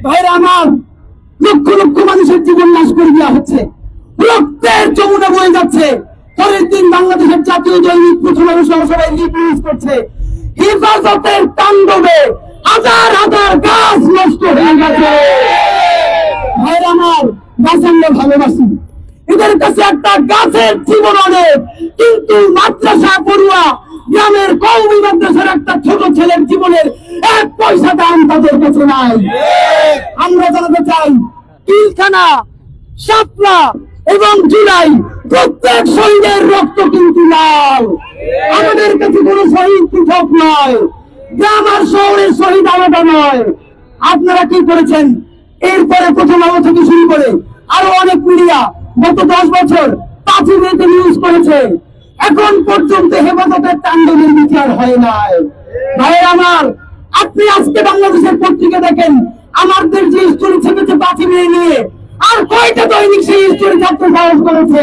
ভাইরা আমার, লক্ষ লক্ষ মানুষের জীবন নাশ করে দেওয়া হচ্ছে, রক্তের যমুনা বয়ে যাচ্ছে। পরের দিন বাংলাদেশের জাতীয় দৈনিক প্রথম আলো সবাই নিউজ করছে, হেফাজতের তাণ্ডবে হাজার হাজার গাছ নষ্ট হয়ে গেছে। ভাইরা আমার, গাছ আমরা ভালোবাসি, এদের কাছে একটা গাছের জীবন অনেক, কিন্তু মাদ্রাসা পড়ুয়া গ্রামের কওমি মাদ্রাসার একটা ছোট ছেলের জীবনের 1 পয়সা দাম তাদের কাছে নাই। আমরা জানাতে চাই, পিলখানা, শাপলা এবং জুলাই প্রত্যেক শহীদের রক্ত কিন্তু লাল। আমাদের কাছে কোন শহীদ পৃথক নয়, গ্রাম আর শহরের শহীদ আলাদা নয়। আপনারা কি করেছেন? এরপরে প্রথম আলো থেকে শুরু করে আরো অনেক মিডিয়া গত 10 বছর 5 মিনিটে নিউজ করেছে, এখন পর্যন্ত হেফাজতের তাণ্ডবের বিচার হয় নাই। ভাইয়ের আমার, আপনি আজকে বাংলাদেশের পত্রিকা দেখেন, আমাদের যে স্টোরি ছেপেছে 5 মিনিট নিয়ে, আর কয়টা দৈনিক সেই স্টোরি ছাপতে সাহস করেছে?